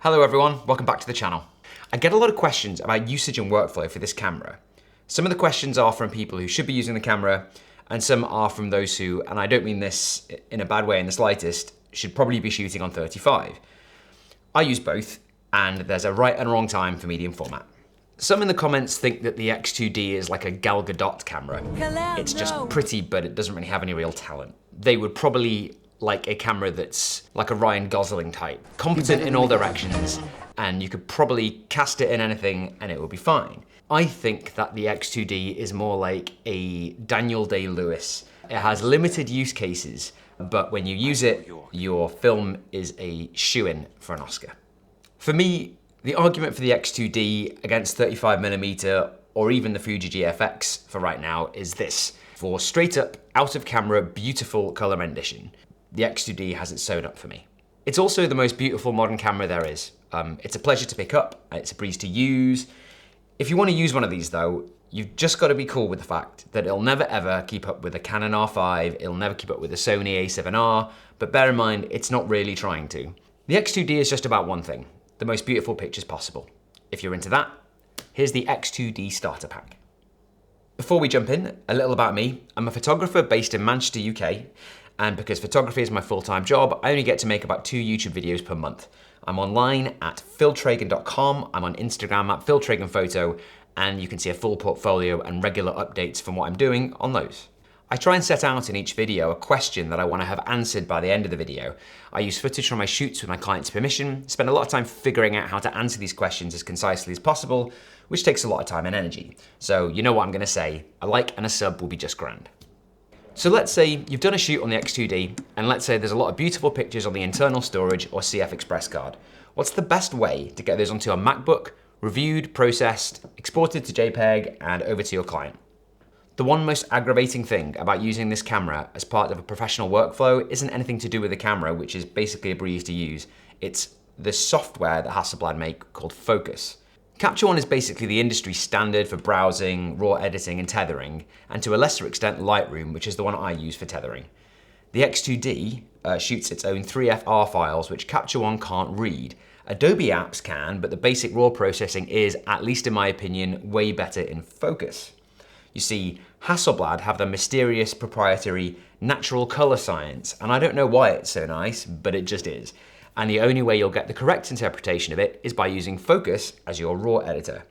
Hello everyone, welcome back to the channel. I get a lot of questions about usage and workflow for this camera. Some of the questions are from people who should be using the camera, and some are from those who, and I don't mean this in a bad way in the slightest, should probably be shooting on 35. I use both, and there's a right and wrong time for medium format. Some in the comments think that the X2D is like a Gal Gadot camera. It's just pretty, but it doesn't really have any real talent. They would probably like a camera that's like a Ryan Gosling type, competent in all directions, and you could probably cast it in anything and it will be fine. I think that the X2D is more like a Daniel Day-Lewis. It has limited use cases, but when you use it, your film is a shoo-in for an Oscar. For me, the argument for the X2D against 35mm or even the Fuji GFX for right now is this. For straight up, out of camera, beautiful color rendition, the X2D has it sewn up for me. It's also the most beautiful modern camera there is. It's a pleasure to pick up, it's a breeze to use. If you want to use one of these though, you've just got to be cool with the fact that it'll never ever keep up with a Canon R5, it'll never keep up with a Sony A7R, but bear in mind, it's not really trying to. The X2D is just about one thing, the most beautiful pictures possible. If you're into that, here's the X2D starter pack. Before we jump in, a little about me. I'm a photographer based in Manchester, UK, and because photography is my full-time job, I only get to make about 2 YouTube videos per month. I'm online at philtragan.com, I'm on Instagram at philtraganphoto, and you can see a full portfolio and regular updates from what I'm doing on those. I try and set out in each video a question that I want to have answered by the end of the video. I use footage from my shoots with my client's permission, spend a lot of time figuring out how to answer these questions as concisely as possible, which takes a lot of time and energy. So you know what I'm going to say, a like and a sub will be just grand. So let's say you've done a shoot on the X2D, and let's say there's a lot of beautiful pictures on the internal storage or CF Express card. What's the best way to get those onto a MacBook, reviewed, processed, exported to JPEG, and over to your client? The one most aggravating thing about using this camera as part of a professional workflow isn't anything to do with the camera, which is basically a breeze to use. It's the software that Hasselblad make called Phocus. Capture One is basically the industry standard for browsing, raw editing, and tethering, and to a lesser extent Lightroom, which is the one I use for tethering. The X2D shoots its own 3FR files, which Capture One can't read. Adobe apps can, but the basic raw processing is, at least in my opinion, way better in Phocus. You see, Hasselblad have the mysterious proprietary natural color science, and I don't know why it's so nice, but it just is. And the only way you'll get the correct interpretation of it is by using Phocus as your raw editor.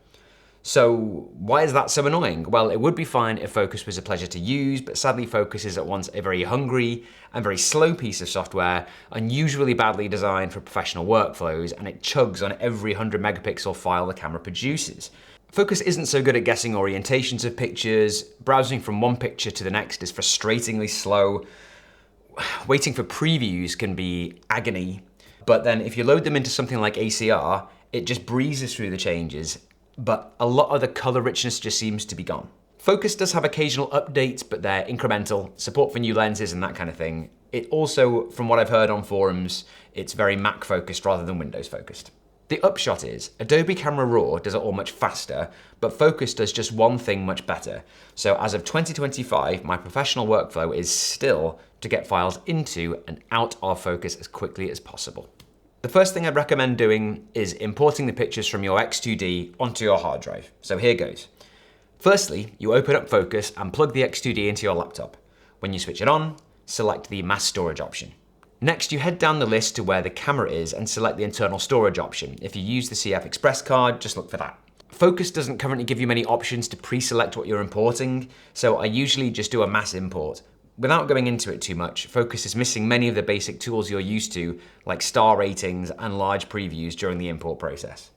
So why is that so annoying? Well, it would be fine if Phocus was a pleasure to use, but sadly Phocus is at once a very hungry and very slow piece of software, unusually badly designed for professional workflows, and it chugs on every 100 megapixel file the camera produces. Phocus isn't so good at guessing orientations of pictures, browsing from one picture to the next is frustratingly slow, waiting for previews can be agony, but then if you load them into something like ACR, it just breezes through the changes, but a lot of the color richness just seems to be gone. Phocus does have occasional updates, but they're incremental, support for new lenses and that kind of thing. It also, from what I've heard on forums, it's very Mac focused rather than Windows focused. The upshot is, Adobe Camera Raw does it all much faster, but Phocus does just one thing much better. So as of 2025, my professional workflow is still to get files into and out of Phocus as quickly as possible. The first thing I'd recommend doing is importing the pictures from your X2D onto your hard drive. So here goes. Firstly, you open up Phocus and plug the X2D into your laptop. When you switch it on, select the mass storage option. Next, you head down the list to where the camera is and select the internal storage option. If you use the CF Express card, just look for that. Phocus doesn't currently give you many options to pre-select what you're importing, so I usually just do a mass import. Without going into it too much, Phocus is missing many of the basic tools you're used to, like star ratings and large previews during the import process.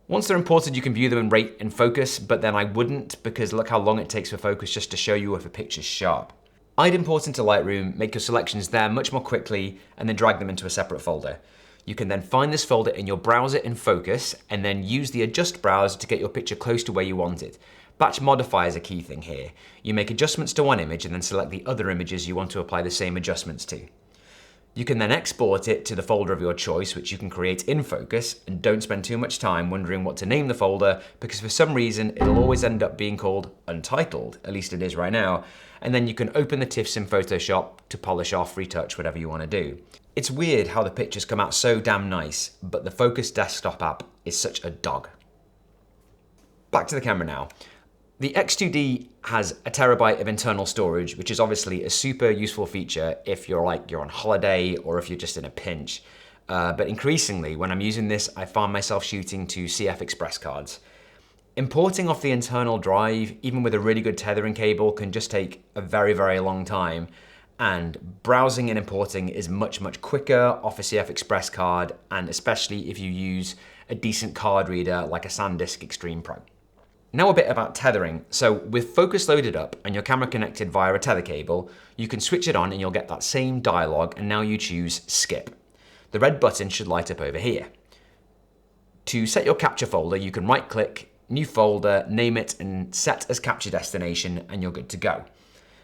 Once they're imported, you can view them and rate in Phocus, but then I wouldn't, because look how long it takes for Phocus just to show you if a picture's sharp. I'd import into Lightroom, make your selections there much more quickly, and then drag them into a separate folder. You can then find this folder in your browser in Phocus, and then use the adjust browser to get your picture close to where you want it. Batch modify is a key thing here. You make adjustments to one image and then select the other images you want to apply the same adjustments to. You can then export it to the folder of your choice, which you can create in Focus, and don't spend too much time wondering what to name the folder, because for some reason it'll always end up being called Untitled, at least it is right now, and then you can open the TIFFs in Photoshop to polish off, retouch, whatever you want to do. It's weird how the pictures come out so damn nice, but the Phocus Desktop app is such a dog. Back to the camera now. The X2D has a terabyte of internal storage, which is obviously a super useful feature if you're on holiday or if you're just in a pinch. But increasingly, when I'm using this, I find myself shooting to CF Express cards. Importing off the internal drive, even with a really good tethering cable, can just take a very, very long time. And browsing and importing is much, much quicker off a CF Express card, and especially if you use a decent card reader like a SanDisk Extreme Pro. Now a bit about tethering. So with Focus loaded up and your camera connected via a tether cable, you can switch it on and you'll get that same dialog, and now you choose skip. The red button should light up over here. To set your capture folder, you can right click, new folder, name it and set as capture destination, and you're good to go.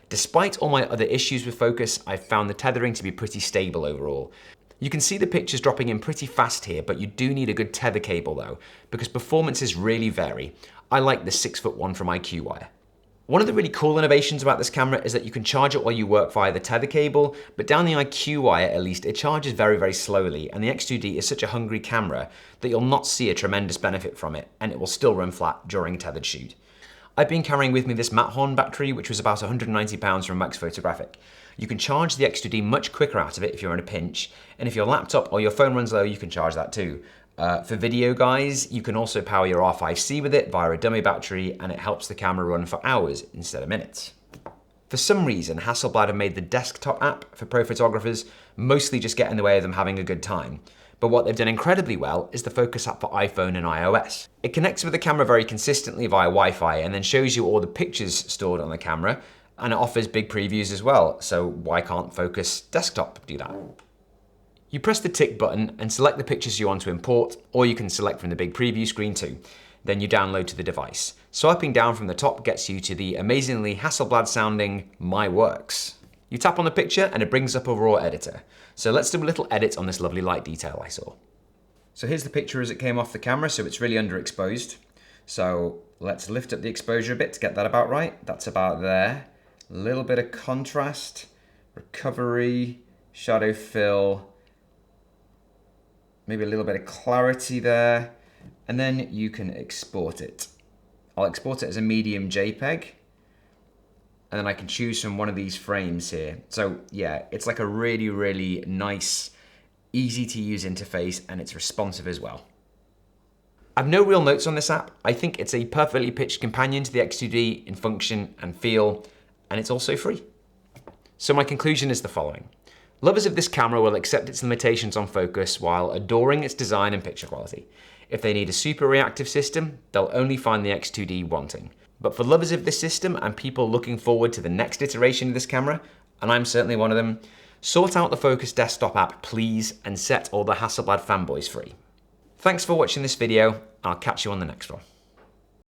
Despite all my other issues with Focus, I've found the tethering to be pretty stable overall. You can see the pictures dropping in pretty fast here, but you do need a good tether cable though, because performances really vary. I like the 6'1" from IQWire. One of the really cool innovations about this camera is that you can charge it while you work via the tether cable, but down the IQWire at least, it charges very, very slowly, and the X2D is such a hungry camera that you'll not see a tremendous benefit from it, and it will still run flat during a tethered shoot. I've been carrying with me this Matterhorn battery, which was about £190 from Max Photographic. You can charge the X2D much quicker out of it if you're in a pinch, and if your laptop or your phone runs low, you can charge that too. For video guys, you can also power your R5C with it via a dummy battery, and it helps the camera run for hours instead of minutes. For some reason, Hasselblad have made the desktop app for pro photographers mostly just get in the way of them having a good time. But what they've done incredibly well is the Focus app for iPhone and iOS. It connects with the camera very consistently via Wi-Fi and then shows you all the pictures stored on the camera, and it offers big previews as well, so why can't Focus Desktop do that? You press the tick button and select the pictures you want to import, or you can select from the big preview screen too. Then you download to the device. Swiping down from the top gets you to the amazingly Hasselblad sounding My Works. You tap on the picture and it brings up a raw editor. So let's do a little edit on this lovely light detail I saw. So here's the picture as it came off the camera, so it's really underexposed. So let's lift up the exposure a bit to get that about right. That's about there. A little bit of contrast, recovery, shadow fill, maybe a little bit of clarity there, and then you can export it. I'll export it as a medium JPEG, and then I can choose from one of these frames here. So yeah, it's like a really, really nice, easy to use interface, and it's responsive as well. I've no real notes on this app. I think it's a perfectly pitched companion to the X2D in function and feel, and it's also free. So my conclusion is the following. Lovers of this camera will accept its limitations on focus while adoring its design and picture quality. If they need a super reactive system, they'll only find the X2D wanting. But for lovers of this system and people looking forward to the next iteration of this camera, and I'm certainly one of them, sort out the Phocus Desktop app please and set all the Hasselblad fanboys free. Thanks for watching this video, and I'll catch you on the next one.